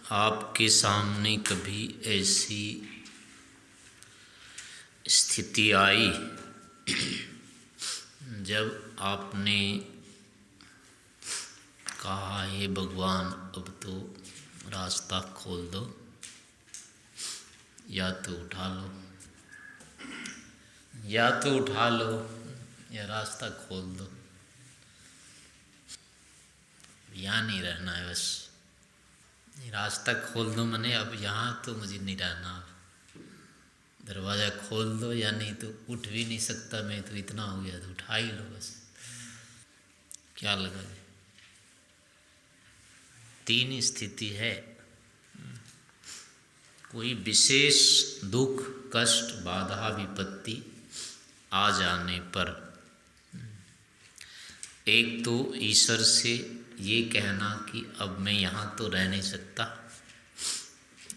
आपके सामने कभी ऐसी स्थिति आई जब आपने कहा, हे भगवान अब तो रास्ता खोल दो, या तो उठा लो, या तो उठा लो या रास्ता खोल दो, यहाँ नहीं रहना है बस। रास्ता खोल दो मने अब यहाँ तो मुझे नहीं रहना, दरवाज़ा खोल दो या नहीं तो उठ भी नहीं सकता मैं, तो इतना हो गया तो उठा ही लो बस। क्या लगा जी? तीन स्थिति है। कोई विशेष दुख, कष्ट, बाधा, विपत्ति आ जाने पर एक तो ईश्वर से ये कहना कि अब मैं यहाँ तो रह नहीं सकता,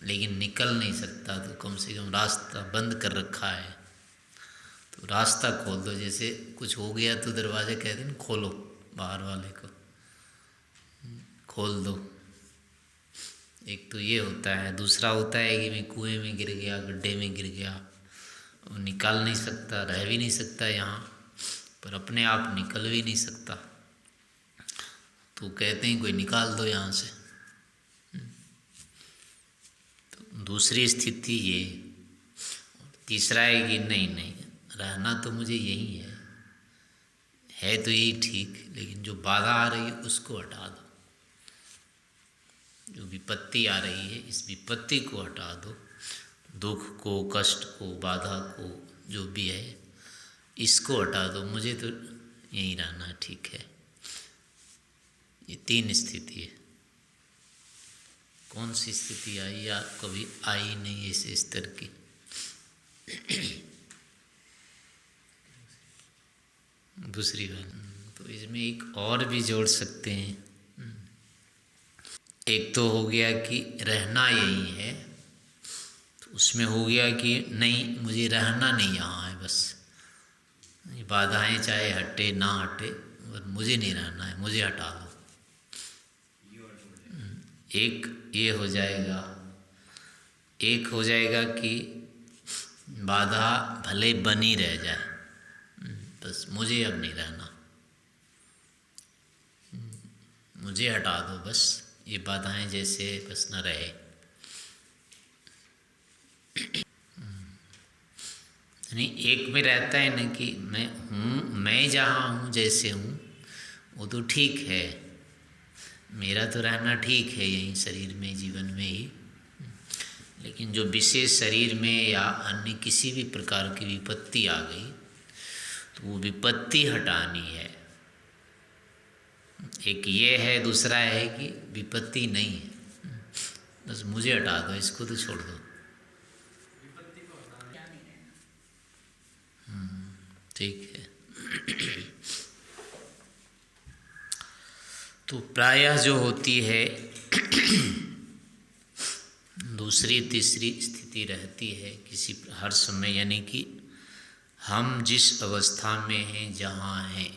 लेकिन निकल नहीं सकता, तो कम से कम रास्ता बंद कर रखा है तो रास्ता खोल दो। जैसे कुछ हो गया तो दरवाजे कहते हैं खोलो, बाहर वाले को खोल दो। एक तो ये होता है। दूसरा होता है कि मैं कुएं में गिर गया, गड्ढे में गिर गया, अब निकाल नहीं सकता, रह भी नहीं सकता यहाँ, पर अपने आप निकल भी नहीं सकता, तो कहते हैं कोई निकाल दो यहाँ से। तो दूसरी स्थिति ये। तीसरा है कि नहीं नहीं, रहना तो मुझे यही है तो यही ठीक, लेकिन जो बाधा आ रही है उसको हटा दो, जो विपत्ति आ रही है इस विपत्ति को हटा दो, दुख को, कष्ट को, बाधा को, जो भी है इसको हटा दो, मुझे तो यहीं रहना ठीक है। ये तीन स्थिति है। कौन सी स्थिति आई या कभी आई नहीं ऐसे स्तर की? दूसरी बात तो इसमें एक और भी जोड़ सकते हैं। एक तो हो गया कि रहना यही है, तो उसमें हो गया कि नहीं मुझे रहना नहीं यहाँ है बस, बाधाएं चाहे हटे ना हटे पर मुझे नहीं रहना है, मुझे हटा दो। एक ये हो जाएगा। एक हो जाएगा कि बाधा भले बनी रह जाए, बस मुझे अब नहीं रहना, मुझे हटा दो बस, ये बाधाएं जैसे बस न रहे। नहीं, एक में रहता है ना कि मैं हूँ, मैं जहाँ हूँ जैसे हूँ वो तो ठीक है, मेरा तो रहना ठीक है यहीं शरीर में, जीवन में ही, लेकिन जो विशेष शरीर में या अन्य किसी भी प्रकार की विपत्ति आ गई तो वो विपत्ति हटानी है। एक ये है, दूसरा है कि विपत्ति नहीं है, बस मुझे हटा दो, इसको तो छोड़ दो। ठीक है। तो प्रायः जो होती है दूसरी तीसरी स्थिति रहती है किसी हर समय, यानी कि हम जिस अवस्था में हैं, जहाँ हैं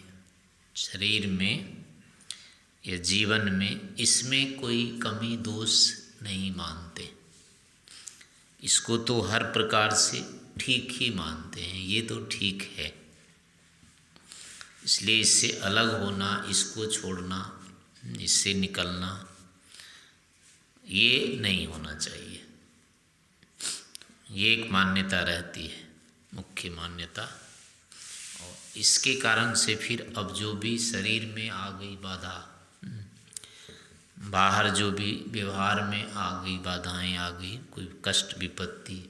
शरीर में या जीवन में, इसमें कोई कमी दोष नहीं मानते, इसको तो हर प्रकार से ठीक ही मानते हैं, ये तो ठीक है। इसलिए इससे अलग होना, इसको छोड़ना, इससे निकलना ये नहीं होना चाहिए। ये एक मान्यता रहती है, मुख्य मान्यता। और इसके कारण से फिर अब जो भी शरीर में आ गई बाधा, बाहर जो भी व्यवहार में आ गई बाधाएं आ गई, कोई कष्ट विपत्ति,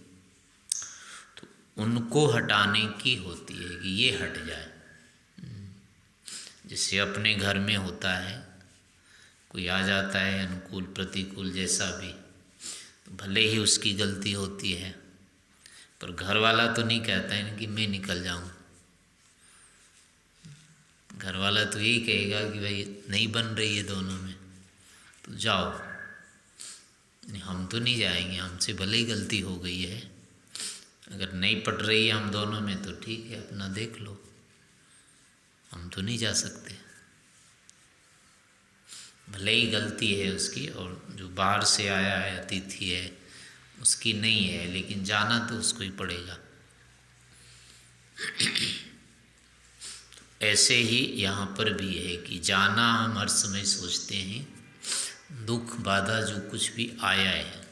तो उनको हटाने की होती है कि ये हट जाए। जैसे अपने घर में होता है, कोई आ जाता है अनुकूल प्रतिकूल जैसा भी, तो भले ही उसकी गलती होती है, पर घर वाला तो नहीं कहता है कि मैं निकल जाऊं। घर वाला तो यही कहेगा कि भाई नहीं बन रही है दोनों में तो जाओ, हम तो नहीं जाएंगे, हमसे भले ही गलती हो गई है, अगर नहीं पट रही है हम दोनों में तो ठीक है, अपना देख लो, हम तो नहीं जा सकते। भले ही गलती है उसकी, और जो बाहर से आया है अतिथि है उसकी नहीं है, लेकिन जाना तो उसको ही पड़ेगा। ऐसे ही यहाँ पर भी है कि जाना हम हर समय सोचते हैं, दुख बाधा जो कुछ भी आया है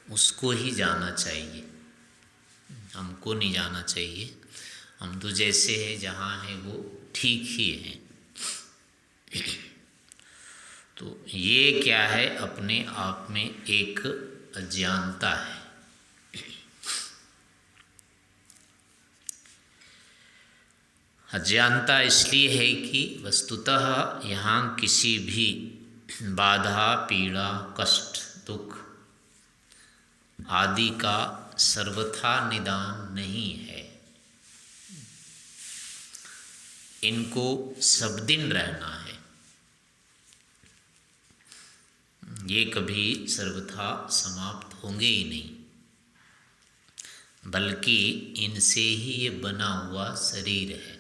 उसको ही जाना चाहिए, हमको नहीं जाना चाहिए। हम तो जैसे हैं जहाँ हैं वो ठीक ही हैं। तो ये क्या है, अपने आप में एक अज्ञानता है। अज्ञानता इसलिए है कि वस्तुतः यहाँ किसी भी बाधा, पीड़ा, कष्ट, दुख आदि का सर्वथा निदान नहीं है। इनको सब दिन रहना है, ये कभी सर्वथा समाप्त होंगे ही नहीं, बल्कि इनसे ही ये बना हुआ शरीर है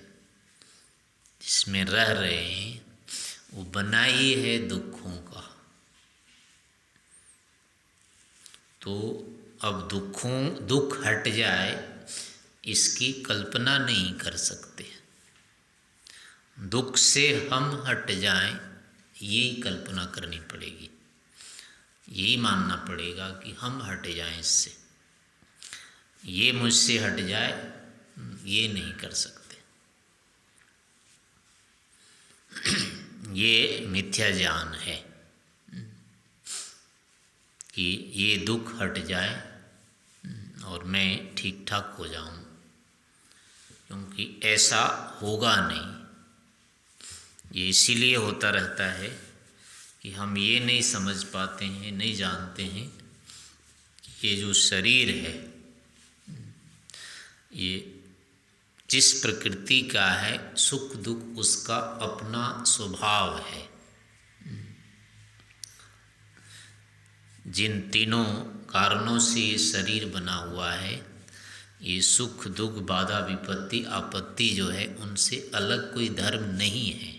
जिसमें रह रहे हैं, वो बना ही है दुखों का। तो अब दुख हट जाए इसकी कल्पना नहीं कर सकते, दुख से हम हट जाएं यही कल्पना करनी पड़ेगी, यही मानना पड़ेगा कि हम हट जाएं इससे, ये मुझसे हट जाए ये नहीं कर सकते। ये मिथ्या ज्ञान है कि ये दुख हट जाए और मैं ठीक ठाक हो जाऊं, क्योंकि ऐसा होगा नहीं। ये इसीलिए होता रहता है कि हम ये नहीं समझ पाते हैं, नहीं जानते हैं कि ये जो शरीर है ये जिस प्रकृति का है, सुख दुख उसका अपना स्वभाव है। जिन तीनों कारणों से ये शरीर बना हुआ है, ये सुख दुख बाधा विपत्ति आपत्ति जो है उनसे अलग कोई धर्म नहीं है,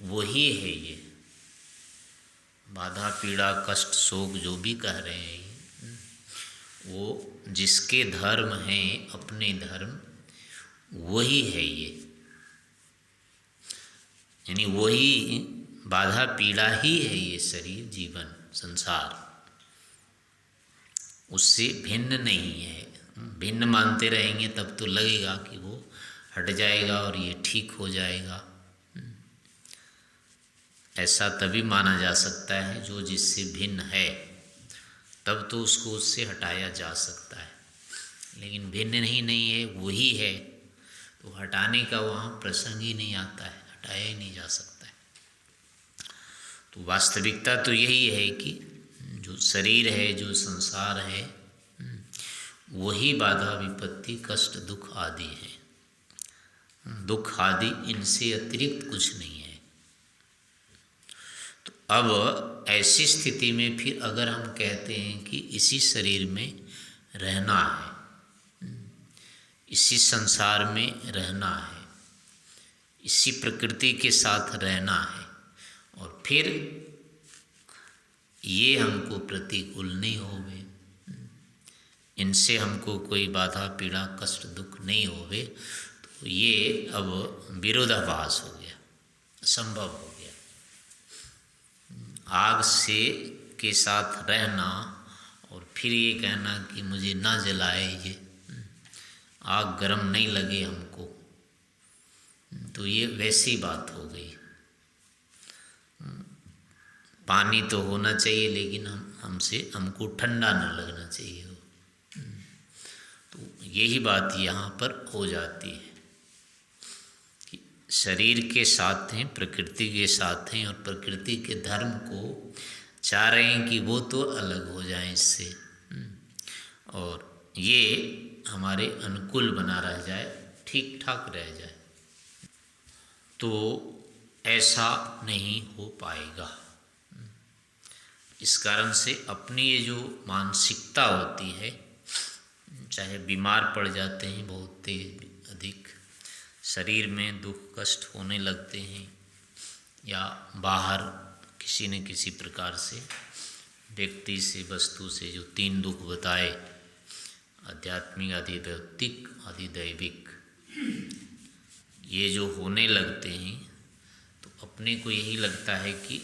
वही है ये बाधा पीड़ा कष्ट शोक जो भी कह रहे हैं, वो जिसके धर्म हैं अपने धर्म, वही है ये, यानी वही बाधा पीड़ा ही है ये शरीर जीवन संसार, उससे भिन्न नहीं है। भिन्न मानते रहेंगे तब तो लगेगा कि वो हट जाएगा और ये ठीक हो जाएगा। ऐसा तभी माना जा सकता है जो जिससे भिन्न है, तब तो उसको उससे हटाया जा सकता है, लेकिन भिन्न नहीं है वही है, तो हटाने का वहाँ प्रसंग ही नहीं आता है, हटाया ही नहीं जा सकता है। तो वास्तविकता तो यही है कि जो शरीर है जो संसार है वही बाधा विपत्ति कष्ट दुख आदि है, दुख आदि इनसे अतिरिक्त कुछ नहीं है। तो अब ऐसी स्थिति में फिर अगर हम कहते हैं कि इसी शरीर में रहना है, इसी संसार में रहना है, इसी प्रकृति के साथ रहना है, और फिर ये हमको प्रतिकूल नहीं होवे, इनसे हमको कोई बाधा पीड़ा कष्ट दुख नहीं होवे, तो ये अब विरोधाभास हो गया, असंभव हो गया। आग से के साथ रहना और फिर ये कहना कि मुझे ना जलाए, ये आग गर्म नहीं लगे हमको, तो ये वैसी बात हो गई। पानी तो होना चाहिए लेकिन हमको ठंडा न लगना चाहिए हो, तो यही बात यहाँ पर हो जाती है कि शरीर के साथ हैं, प्रकृति के साथ हैं, और प्रकृति के धर्म को चाह रहे हैं कि वो तो अलग हो जाए इससे, और ये हमारे अनुकूल बना रह जाए, ठीक ठाक रह जाए। तो ऐसा नहीं हो पाएगा। इस कारण से अपनी ये जो मानसिकता होती है, चाहे बीमार पड़ जाते हैं बहुत तेज अधिक, शरीर में दुख कष्ट होने लगते हैं, या बाहर किसी न किसी प्रकार से व्यक्ति से, वस्तु से जो तीन दुख बताए, आध्यात्मिक, अधिदैविक, अधिदैविक, ये जो होने लगते हैं तो अपने को यही लगता है कि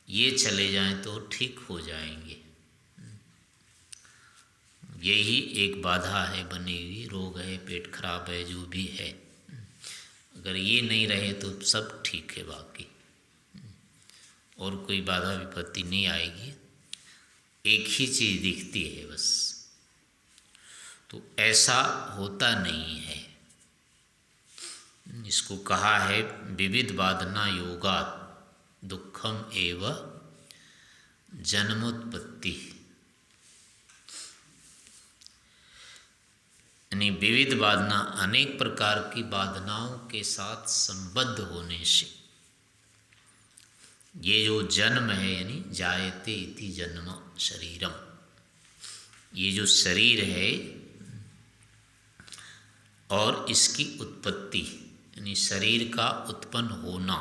ये चले जाएं तो ठीक हो जाएंगे। यही एक बाधा है बनी हुई, रोग है, पेट खराब है, जो भी है, अगर ये नहीं रहे तो सब ठीक है, बाकी और कोई बाधा विपत्ति नहीं आएगी, एक ही चीज़ दिखती है बस। तो ऐसा होता नहीं है। इसको कहा है विविध बाधना योगात् दुखम एव जन्मोत्पत्ति। यानी विविध बाधना, अनेक प्रकार की बाधनाओं के साथ संबद्ध होने से ये जो जन्म है, यानी जायते इति जन्म शरीरम, ये जो शरीर है और इसकी उत्पत्ति, यानी शरीर का उत्पन्न होना,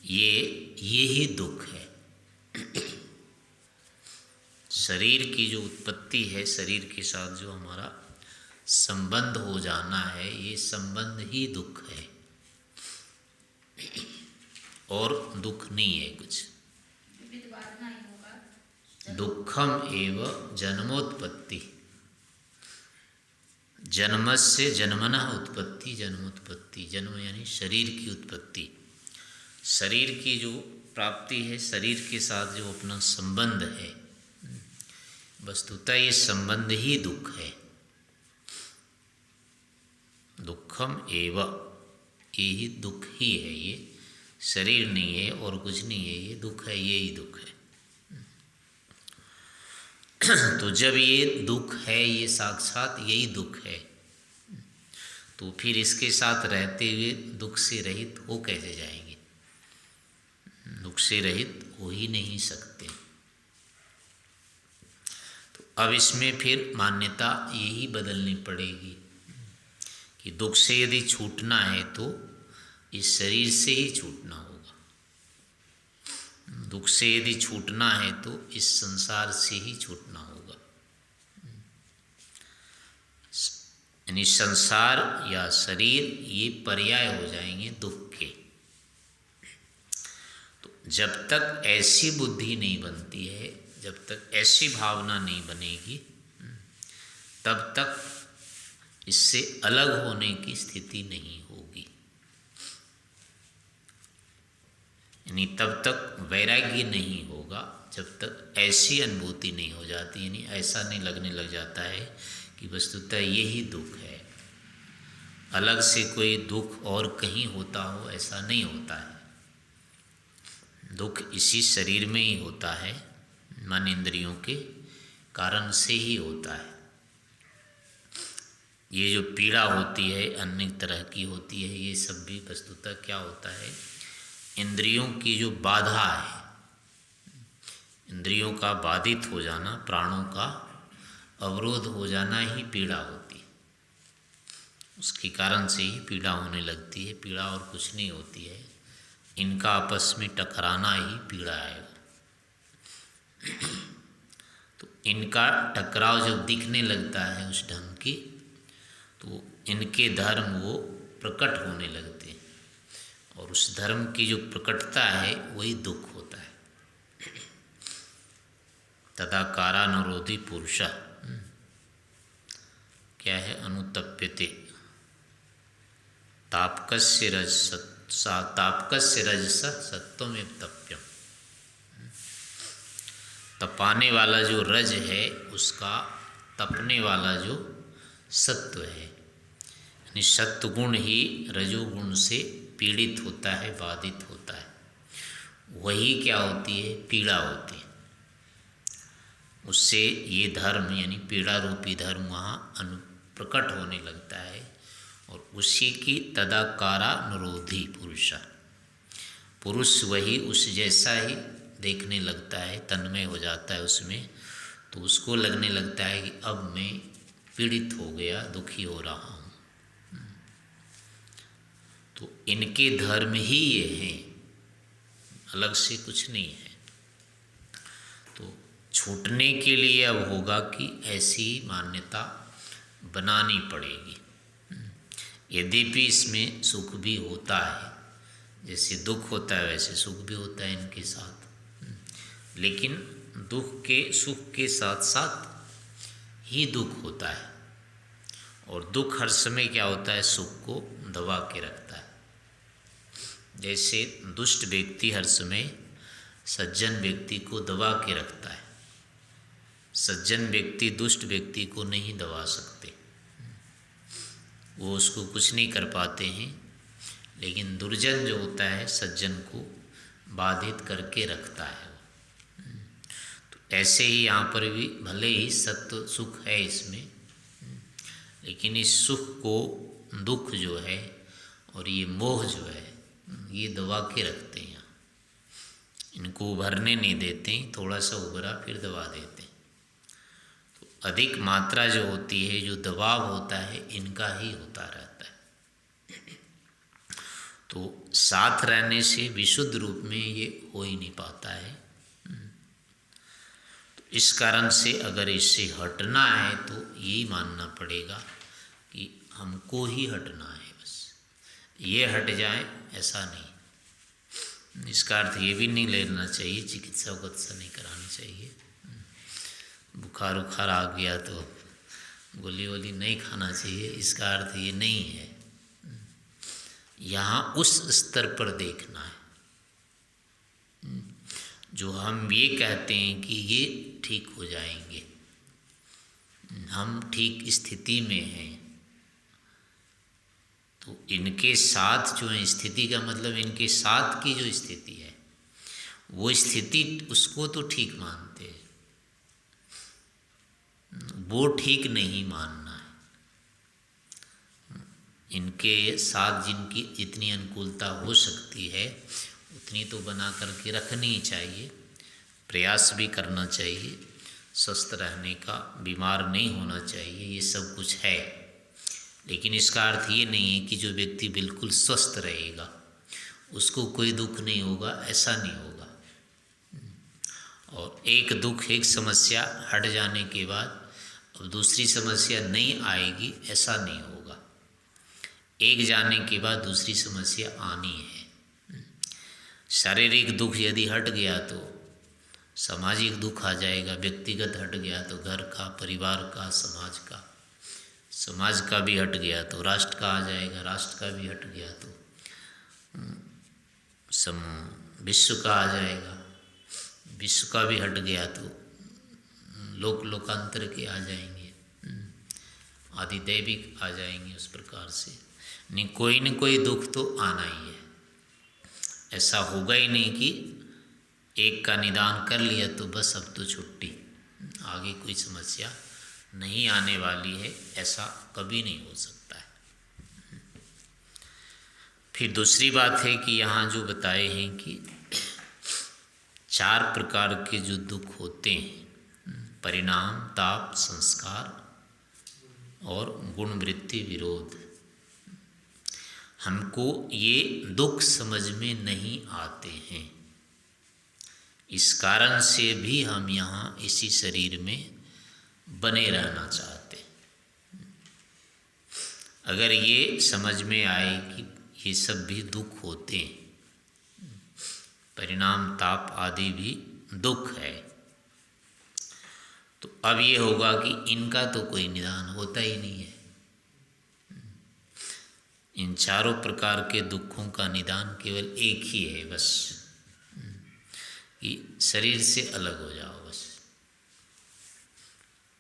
ये ही दुख है। शरीर की जो उत्पत्ति है, शरीर के साथ जो हमारा संबंध हो जाना है, ये संबंध ही दुख है और दुख नहीं है कुछ। दुखम एव जन्मोत्पत्ति, जन्मस्य जन्मनः उत्पत्ति, जन्मोत्पत्ति, जन्म यानी शरीर की उत्पत्ति, शरीर की जो प्राप्ति है, शरीर के साथ जो अपना संबंध है, वस्तुतः ये संबंध ही दुख है। दुखम एव, ये ही दुख ही है, ये शरीर नहीं है और कुछ नहीं है, ये दुख है, ये ही दुख है। तो जब ये दुख है, ये साक्षात यही दुख है, तो फिर इसके साथ रहते हुए दुख से रहित हो कैसे जाएंगे? दुख से रहित हो ही नहीं सकते। तो अब इसमें फिर मान्यता यही बदलनी पड़ेगी कि दुख से यदि छूटना है तो इस शरीर से ही छूटना होगा, दुख से यदि छूटना है तो इस संसार से ही छूटना होगा। यानी संसार या शरीर ये पर्याय हो जाएंगे दुख के। तो जब तक ऐसी बुद्धि नहीं बनती है, जब तक ऐसी भावना नहीं बनेगी, तब तक इससे अलग होने की स्थिति नहीं होगी। यानी तब तक वैराग्य नहीं होगा, जब तक ऐसी अनुभूति नहीं हो जाती, यानी ऐसा नहीं लगने लग जाता है कि वस्तुतः यही दुख है, अलग से कोई दुख और कहीं होता हो, ऐसा नहीं होता है। दुख इसी शरीर में ही होता है, मन इंद्रियों के कारण से ही होता है। ये जो पीड़ा होती है, अन्य तरह की होती है, ये सब भी वस्तुतः क्या होता है? इंद्रियों की जो बाधा है, इंद्रियों का बाधित हो जाना, प्राणों का अवरोध हो जाना ही पीड़ा होती है। उसके कारण से ही पीड़ा होने लगती है। पीड़ा और कुछ नहीं होती है, इनका आपस में टकराना ही पीड़ा है। तो इनका टकराव जब दिखने लगता है उस ढंग की, तो इनके धर्म वो प्रकट होने लगते हैं, और उस धर्म की जो प्रकटता है वही दुख होता है। तदाकारानुरोधी पुरुष क्या है? अनुतप्यते तापकस्य रजस सत्वमेव तप्यम। तपाने वाला जो रज है, उसका तपने वाला जो सत्व है, यानी सत्वगुण ही रजोगुण से पीड़ित होता है, बाधित होता है। वही क्या होती है? पीड़ा होती है। उससे ये धर्म यानी पीड़ा रूपी धर्म वहाँ प्रकट होने लगता है, और उसी की तदाकारानुरोधी पुरुष वही उस जैसा ही देखने लगता है, तन्मय हो जाता है उसमें। तो उसको लगने लगता है कि अब मैं पीड़ित हो गया, दुखी हो रहा हूँ। तो तो इनके धर्म ही ये हैं, अलग से कुछ नहीं है। तो छूटने के लिए अब होगा कि ऐसी मान्यता बनानी पड़ेगी। यद्यपि इसमें सुख भी होता है, जैसे दुख होता है वैसे सुख भी होता है इनके साथ, लेकिन सुख के साथ साथ ही दुख होता है। और दुख हर समय क्या होता है, सुख को दबा के रखता है। जैसे दुष्ट व्यक्ति हर समय सज्जन व्यक्ति को दबा के रखता है, सज्जन व्यक्ति दुष्ट व्यक्ति को नहीं दबा सकते, वो उसको कुछ नहीं कर पाते हैं। लेकिन दुर्जन जो होता है सज्जन को बाधित करके रखता है। तो ऐसे ही यहाँ पर भी भले ही सत्य सुख है इसमें, लेकिन इस सुख को दुख जो है और ये मोह जो है ये दबा के रखते हैं, इनको उभरने नहीं देते हैं। थोड़ा सा उभरा फिर दबा देते हैं। तो अधिक मात्रा जो होती है, जो दबाव होता है, इनका ही होता रहता है। तो साथ रहने से विशुद्ध रूप में ये हो ही नहीं पाता है। तो इस कारण से अगर इससे हटना है तो यही मानना पड़ेगा कि हमको ही हटना है, बस ये हट जाए ऐसा नहीं। इसका अर्थ ये भी नहीं लेना चाहिए, चिकित्सा उकित्सा नहीं करानी चाहिए। बुखार उखार आ गया तो गोली वोली नहीं खाना चाहिए, इसका अर्थ ये नहीं है। यहाँ उस स्तर पर देखना है जो हम ये कहते हैं कि ये ठीक हो जाएंगे, हम ठीक स्थिति में हैं। तो इनके साथ जो है, स्थिति का मतलब इनके साथ की जो स्थिति है वो स्थिति उसको तो ठीक मानते हैं, वो ठीक नहीं मानना है। इनके साथ जिनकी जितनी अनुकूलता हो सकती है उतनी तो बना करके रखनी चाहिए, प्रयास भी करना चाहिए, स्वस्थ रहने का, बीमार नहीं होना चाहिए, ये सब कुछ है। लेकिन इसका अर्थ ये नहीं है कि जो व्यक्ति बिल्कुल स्वस्थ रहेगा उसको कोई दुख नहीं होगा, ऐसा नहीं होगा। और एक दुख, एक समस्या हट जाने के बाद अब दूसरी समस्या नहीं आएगी, ऐसा नहीं होगा। एक जाने के बाद दूसरी समस्या आनी है। शारीरिक दुख यदि हट गया तो सामाजिक दुख आ जाएगा, व्यक्तिगत हट गया तो घर का, परिवार का, समाज का, समाज का भी हट गया तो राष्ट्र का आ जाएगा, राष्ट्र का भी हट गया तो विश्व का आ जाएगा, विश्व का भी हट गया तो लोकांतर के आ जाएंगे, आदिदैविक आ जाएंगे। उस प्रकार से नहीं, कोई न कोई दुख तो आना ही है। ऐसा होगा ही नहीं कि एक का निदान कर लिया तो बस अब तो छुट्टी, आगे कोई समस्या नहीं आने वाली है, ऐसा कभी नहीं हो सकता है। फिर दूसरी बात है कि यहाँ जो बताए हैं कि 4 प्रकार के जो दुख होते हैं, परिणाम, ताप, संस्कार और गुण वृत्ति विरोध, हमको ये दुख समझ में नहीं आते हैं। इस कारण से भी हम यहाँ इसी शरीर में बने रहना चाहते हैं। अगर ये समझ में आए कि ये सब भी दुख होते हैं, परिणाम, ताप आदि भी दुख है, तो अब ये होगा कि इनका तो कोई निदान होता ही नहीं है। इन 4 प्रकार के दुखों का निदान केवल एक ही है, बस कि शरीर से अलग हो जाओ, बस।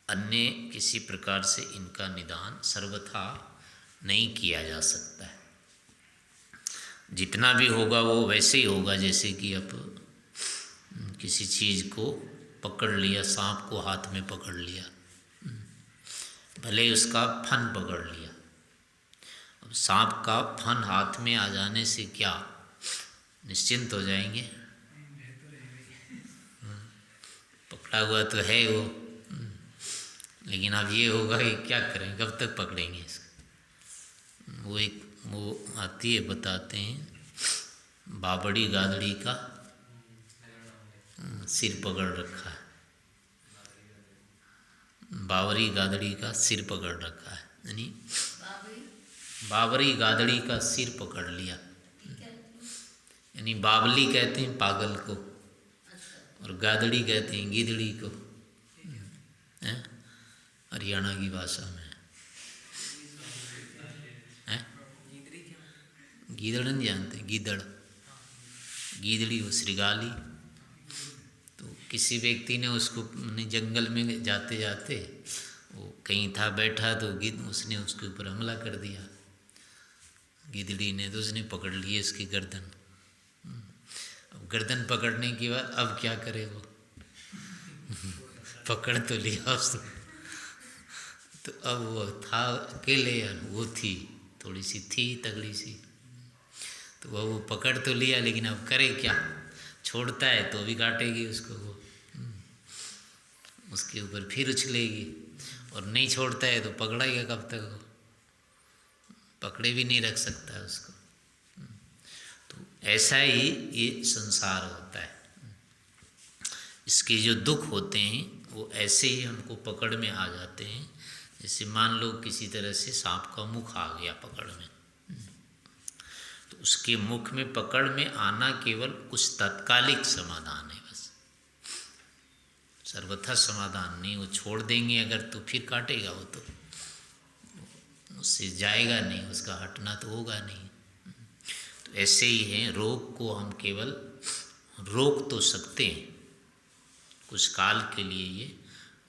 अन्य किसी प्रकार से इनका निदान सर्वथा नहीं किया जा सकता है। जितना भी होगा वो वैसे ही होगा जैसे कि अब किसी चीज़ को पकड़ लिया, सांप को हाथ में पकड़ लिया, भले उसका फन पकड़ लिया। अब सांप का फन हाथ में आ जाने से क्या निश्चिंत हो जाएंगे? पकड़ा हुआ तो है वो, लेकिन अब ये होगा कि क्या करें, कब तक पकड़ेंगे इसको? वो एक वो आती है, बताते हैं, बावड़ी गादड़ी का सिर पकड़ रखा है, बावरी गादड़ी का सिर पकड़ रखा है, यानी बावरी गादड़ी का सिर पकड़ लिया, यानी बावली कहते हैं पागल को और गादड़ी कहते हैं गीदड़ी को, हैं, हरियाणा की भाषा में है। गीदड़ नहीं जानते, गीदड़, गीदड़ी वो श्रृगाली। तो किसी व्यक्ति ने उसको जंगल में जाते जाते वो कहीं था बैठा तो उसने उसके ऊपर हमला कर दिया गिदड़ी ने, तो उसने पकड़ लिए उसकी गर्दन। अब गर्दन पकड़ने के बाद अब क्या करे वो पकड़ तो लिया उसने, तो अब वो था अकेले, वो थी थोड़ी सी थी तगड़ी सी, तो वो पकड़ तो लिया लेकिन अब करे क्या, छोड़ता है तो भी काटेगी उसको वो, उसके ऊपर फिर उछलेगी, और नहीं छोड़ता है तो पकड़ाएगा कब तक वो, पकड़े भी नहीं रख सकता है उसको। तो ऐसा ही ये संसार होता है, इसके जो दुख होते हैं वो ऐसे ही हमको पकड़ में आ जाते हैं। जैसे मान लो किसी तरह से सांप का मुख आ गया पकड़ में, तो उसके मुख में पकड़ में आना केवल कुछ तात्कालिक समाधान है, बस सर्वथा समाधान नहीं। वो छोड़ देंगे अगर तो फिर काटेगा वो, तो उससे जाएगा नहीं, उसका हटना तो होगा नहीं। तो ऐसे ही है, रोग को हम केवल रोक तो सकते हैं, कुछ काल के लिए ये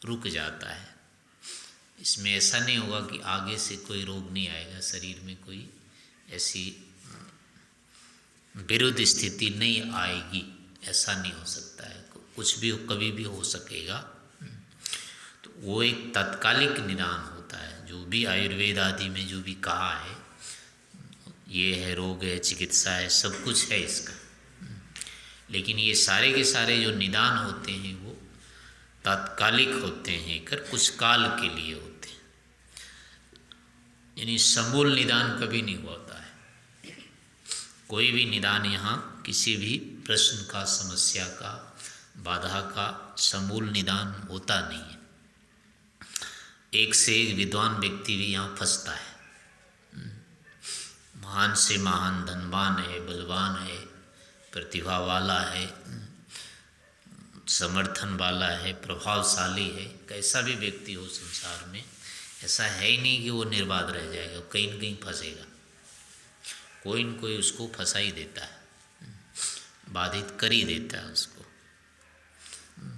रुक जाता है। इसमें ऐसा नहीं होगा कि आगे से कोई रोग नहीं आएगा, शरीर में कोई ऐसी विरुद्ध स्थिति नहीं आएगी, ऐसा नहीं हो सकता है। कुछ भी कभी भी हो सकेगा। तो वो एक तात्कालिक निदान होता है, जो भी आयुर्वेद आदि में जो भी कहा है, ये है रोग है, चिकित्सा है, सब कुछ है इसका। लेकिन ये सारे के सारे जो निदान होते हैं वो तात्कालिक होते हैं, कर कुछ काल के लिए होते हैं, यानी समूल निदान कभी नहीं होता है। कोई भी निदान यहाँ किसी भी प्रश्न का, समस्या का, बाधा का समूल निदान होता नहीं है। एक से एक विद्वान व्यक्ति भी यहाँ फंसता है, महान से महान धनवान है, बलवान है, प्रतिभा वाला है, समर्थन वाला है, प्रभावशाली है, कैसा भी व्यक्ति हो संसार में, ऐसा है ही नहीं कि वो निर्बाध रह जाएगा, कहीं न कहीं फंसेगा, कोई न कोई उसको फंसा ही देता है, बाधित कर ही देता है उसको।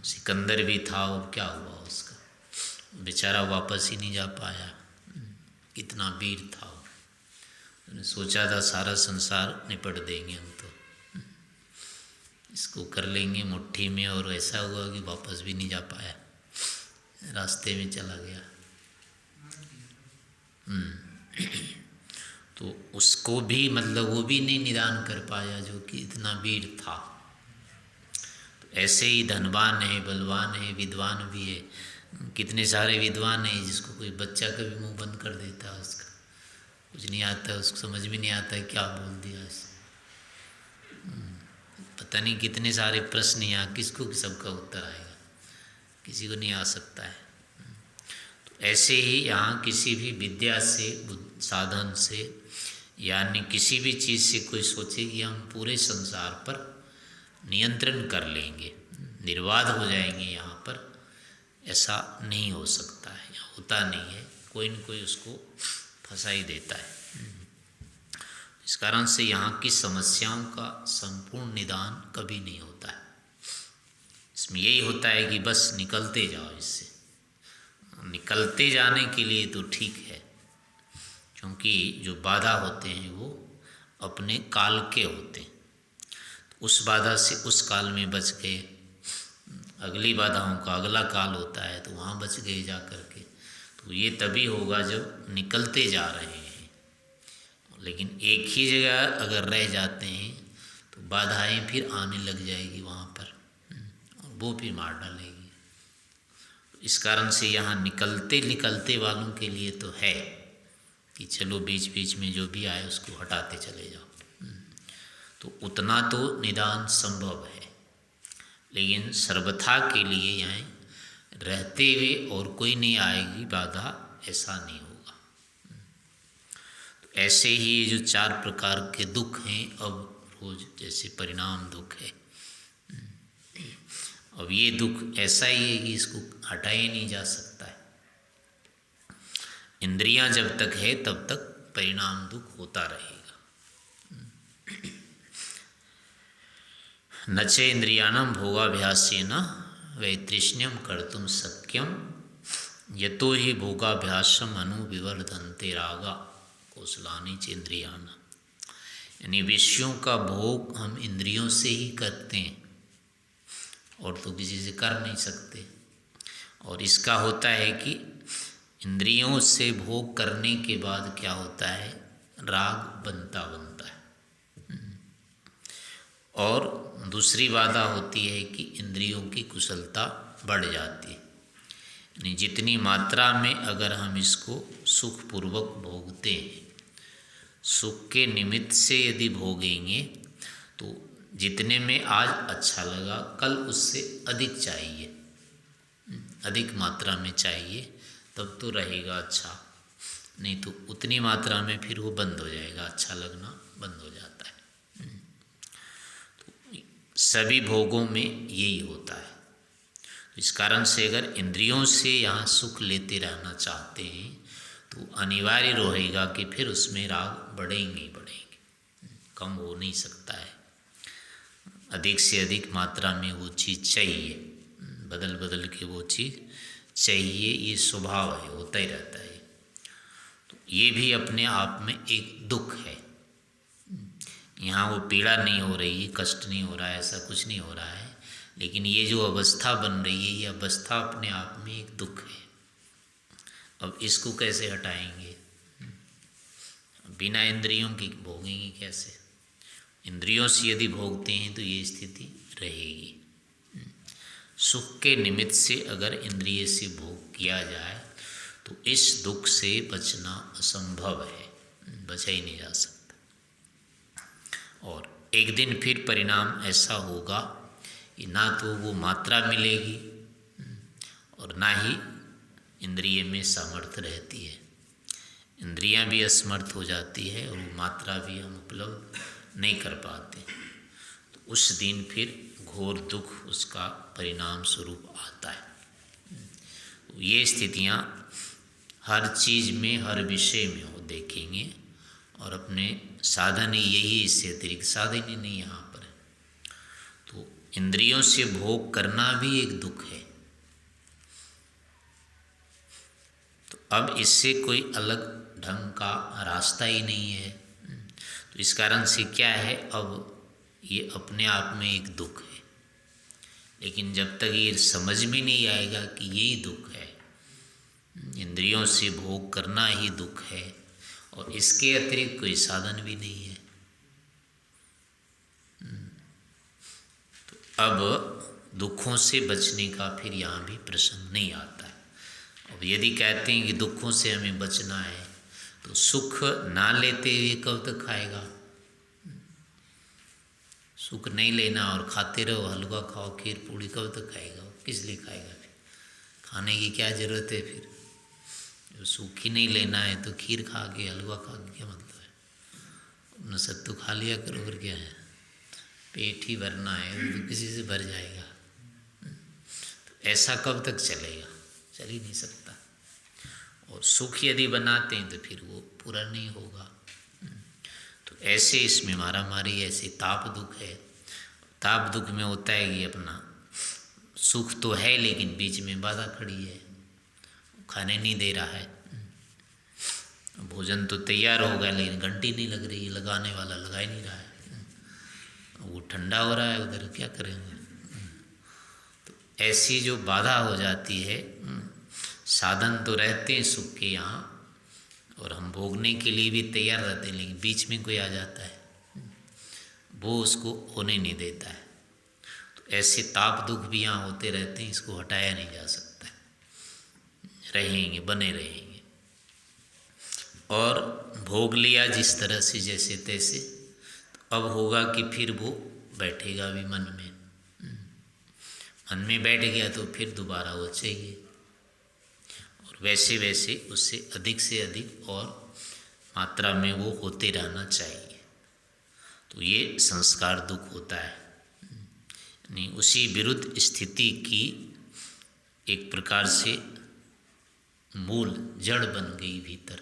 सिकंदर भी था, और क्या हुआ उसका, बेचारा वापस ही नहीं जा पाया, कितना वीर था वो, उसने सोचा था सारा संसार निपट देंगे हम, तो इसको कर लेंगे मुट्ठी में, और ऐसा हुआ कि वापस भी नहीं जा पाया, रास्ते में चला गया। तो उसको भी मतलब वो भी नहीं निदान कर पाया जो कि इतना वीर था। तो ऐसे ही धनवान है, बलवान है, विद्वान भी है, कितने सारे विद्वान हैं जिसको कोई बच्चा कभी मुंह बंद कर देता है, उसका कुछ नहीं आता, उसको समझ में नहीं आता है क्या बोल दिया इस, पता नहीं कितने सारे प्रश्न यहाँ किसको सबका उत्तर आएगा, किसी को नहीं आ सकता है। तो ऐसे ही यहाँ किसी भी विद्या से, साधन से, यानी किसी भी चीज़ से कोई सोचे कि हम पूरे संसार पर नियंत्रण कर लेंगे, निर्बाध हो जाएंगे यहाँ पर, ऐसा नहीं हो सकता है, होता नहीं है, कोई न कोई उसको फंसा ही देता है। इस कारण से यहाँ की समस्याओं का संपूर्ण निदान कभी नहीं होता है। इसमें यही होता है कि बस निकलते जाओ इससे, निकलते जाने के लिए तो ठीक है, क्योंकि जो बाधा होते हैं वो अपने काल के होते हैं, तो उस बाधा से उस काल में बच गए, अगली बाधाओं का अगला काल होता है तो वहाँ बच गए जा कर के। तो ये तभी होगा जब निकलते जा रहे हैं, लेकिन एक ही जगह अगर रह जाते हैं तो बाधाएं फिर आने लग जाएगी वहाँ पर, और वो भी मार डालेगी। इस कारण से यहाँ निकलते निकलते वालों के लिए तो है, कि चलो बीच बीच में जो भी आए उसको हटाते चले जाओ। तो उतना तो निदान संभव है, लेकिन सर्वथा के लिए यहाँ रहते हुए और कोई नहीं आएगी बाधा, ऐसा नहीं होगा। तो ऐसे ही ये जो 4 प्रकार के दुख हैं, अब रोज जैसे परिणाम दुख है, अब ये दुख ऐसा ही है कि इसको हटाया नहीं जा सकता है। इंद्रियां जब तक है तब तक परिणाम दुख होता रहेगा। नचे इंद्रियाणां भोगाभ्यासेन वैतृष्ण्यं कर्तुं शक्यं यतो हि भोगाभ्यासम अनुविवर्धन्ते रागा कौशलानि च इंद्रियाणां। यानी विषयों का भोग हम इंद्रियों से ही करते हैं और तो किसी से कर नहीं सकते। और इसका होता है कि इंद्रियों से भोग करने के बाद क्या होता है, राग बनता है। और दूसरी बाधा होती है कि इंद्रियों की कुशलता बढ़ जाती है। यानी जितनी मात्रा में अगर हम इसको सुखपूर्वक भोगते हैं, सुख के निमित्त से यदि भोगेंगे तो जितने में आज अच्छा लगा कल उससे अधिक चाहिए, अधिक मात्रा में चाहिए, तब तो रहेगा अच्छा, नहीं तो उतनी मात्रा में फिर वो बंद हो जाएगा, अच्छा लगना बंद हो जाता है। तो सभी भोगों में यही होता है। इस कारण से अगर इंद्रियों से यहाँ सुख लेते रहना चाहते हैं तो अनिवार्य रहेगा कि फिर उसमें राग बढ़ेंगे ही बढ़ेंगे, कम हो नहीं सकता है। अधिक से अधिक मात्रा में वो चीज़ चाहिए, बदल बदल के वो चीज़ चाहिए, ये स्वभाव है, होता ही रहता है। तो ये भी अपने आप में एक दुख है। यहाँ वो पीड़ा नहीं हो रही है, कष्ट नहीं हो रहा है, ऐसा कुछ नहीं हो रहा है, लेकिन ये जो अवस्था बन रही है, ये अवस्था अपने आप में एक दुख है। अब इसको कैसे हटाएंगे? बिना इंद्रियों की भोगेंगे कैसे? इंद्रियों से यदि भोगते हैं तो ये स्थिति रहेगी। सुख के निमित्त से अगर इंद्रिय से भोग किया जाए तो इस दुख से बचना असंभव है, बचा ही नहीं जा सकता। और एक दिन फिर परिणाम ऐसा होगा कि ना तो वो मात्रा मिलेगी और ना ही इंद्रिय में सामर्थ्य रहती है। इंद्रियां भी असमर्थ हो जाती है और वो मात्रा भी हम उपलब्ध नहीं कर पाते। तो उस दिन फिर घोर दुख उसका परिणाम स्वरूप आता है। ये स्थितियाँ हर चीज़ में, हर विषय में हो देखेंगे। और अपने साधन ही यही, इससे अतिरिक्त साधन ही नहीं यहाँ पर। तो इंद्रियों से भोग करना भी एक दुख है। तो अब इससे कोई अलग ढंग का रास्ता ही नहीं है। तो इस कारण से क्या है, अब ये अपने आप में एक दुख है। लेकिन जब तक ये समझ में नहीं आएगा कि यही दुख है, इंद्रियों से भोग करना ही दुख है और इसके अतिरिक्त कोई साधन भी नहीं है, तो अब दुखों से बचने का फिर यहाँ भी प्रसंग नहीं आता है। अब यदि कहते हैं कि दुखों से हमें बचना है तो सुख ना लेते हुए कब तक खाएगा? सुख नहीं लेना और खाते रहो, हलवा खाओ, खीर पूड़ी, कब तक खाएगा? किस लिए खाएगा? फिर खाने की क्या ज़रूरत है? फिर जब सुख ही नहीं लेना है तो खीर खा के, हलवा खा के क्या मतलब है? अपना सत्तू खा लिया करो, और क्या है? पेट ही भरना है तो किसी से भर जाएगा। तो ऐसा कब तक चलेगा? चल ही नहीं सकता। और सुख यदि बनाते हैं तो फिर वो पूरा नहीं होगा। तो ऐसे इसमें मारा मारी, ऐसे ताप दुख है। ताप दुख में होता है कि अपना सुख तो है लेकिन बीच में बाधा खड़ी है, खाने नहीं दे रहा है। भोजन तो तैयार होगा लेकिन घंटी नहीं लग रही है, लगाने वाला लगा ही नहीं रहा है। वो ठंडा हो रहा है उधर, क्या करेंगे? तो ऐसी जो बाधा हो जाती है, साधन तो रहते हैं सुख के यहाँ और हम भोगने के लिए भी तैयार रहते हैं, लेकिन बीच में कोई आ जाता है, वो उसको होने नहीं देता है। तो ऐसे ताप दुख भी यहाँ होते रहते हैं, इसको हटाया नहीं जा सकता है, रहेंगे, बने रहेंगे। और भोग लिया जिस तरह से जैसे तैसे, तो अब होगा कि फिर वो बैठेगा भी मन में। मन में बैठ गया तो फिर दोबारा वो चाहिए, और वैसे वैसे उससे अधिक से अधिक और मात्रा में वो होते रहना चाहिए। तो ये संस्कार दुख होता है, यानी उसी विरुद्ध स्थिति की एक प्रकार से मूल जड़ बन गई भीतर।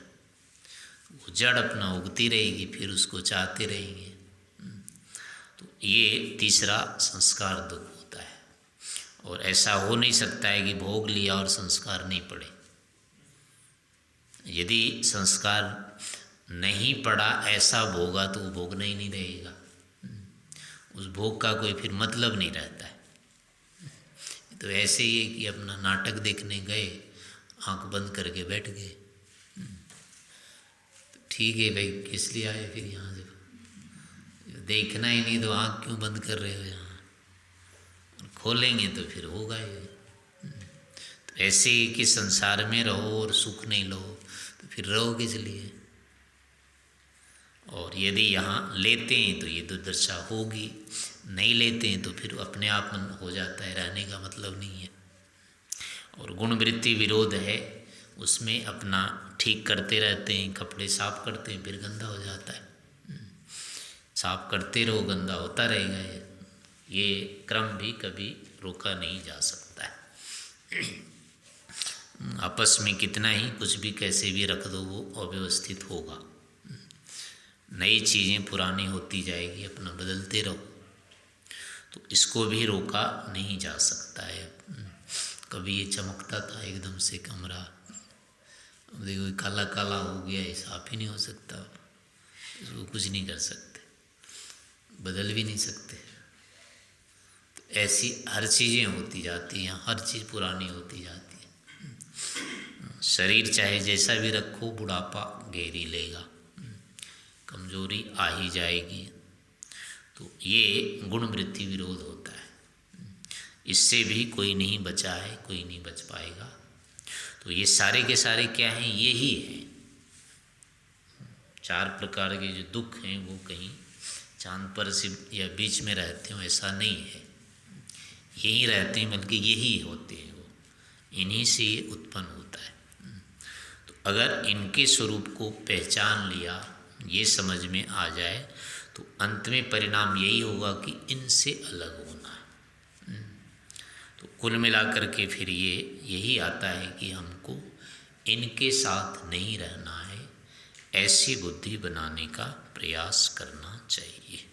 वो जड़ अपना उगती रहेगी, फिर उसको चाहते रहेंगे। तो ये तीसरा संस्कार दुख होता है। और ऐसा हो नहीं सकता है कि भोग लिया और संस्कार नहीं पड़े। यदि संस्कार नहीं पड़ा, ऐसा भोगा, तो वो भोगना ही नहीं रहेगा। उस भोग का कोई फिर मतलब नहीं रहता है। तो ऐसे ही है कि अपना नाटक देखने गए, आंख बंद करके बैठ गए, तो ठीक है भाई, किस लिए आए फिर यहाँ से? देखना ही नहीं तो आंख क्यों बंद कर रहे हो? यहाँ खोलेंगे तो फिर होगा ही। तो ऐसे ही कि संसार में रहो और सुख नहीं लो, तो फिर रहो किस लिए? और यदि यहाँ लेते हैं तो ये दुर्दशा होगी, नहीं लेते हैं तो फिर अपने आप मन हो जाता है, रहने का मतलब नहीं है। और गुण वृत्ति विरोध है, उसमें अपना ठीक करते रहते हैं, कपड़े साफ करते हैं, फिर गंदा हो जाता है। साफ करते रहो, गंदा होता रहेगा। ये क्रम भी कभी रोका नहीं जा सकता है। आपस में कितना ही कुछ भी कैसे भी रख दो, वो अव्यवस्थित होगा। नई चीज़ें पुरानी होती जाएगी, अपना बदलते रहो, तो इसको भी रोका नहीं जा सकता है। कभी ये चमकता था एकदम से कमरा, अब देखो काला काला हो गया, ये साफ ही नहीं हो सकता। इसको कुछ नहीं कर सकते, बदल भी नहीं सकते। तो ऐसी हर चीज़ें होती जाती हैं, हर चीज़ पुरानी होती जाती है। शरीर चाहे जैसा भी रखो, बुढ़ापा घेरी लेगा, कमजोरी आ ही जाएगी। तो ये गुण वृत्ति विरोध होता है। इससे भी कोई नहीं बचा है, कोई नहीं बच पाएगा। तो ये सारे के सारे क्या हैं? यही हैं। चार प्रकार के जो दुख हैं वो कहीं चांद पर से या बीच में रहते हो ऐसा नहीं है, यही रहते हैं, बल्कि यही होते हैं, वो इन्हीं से ये उत्पन्न होता है। तो अगर इनके स्वरूप को पहचान लिया, ये समझ में आ जाए, तो अंत में परिणाम यही होगा कि इनसे अलग होना है। तो कुल मिलाकर के फिर ये यही आता है कि हमको इनके साथ नहीं रहना है, ऐसी बुद्धि बनाने का प्रयास करना चाहिए।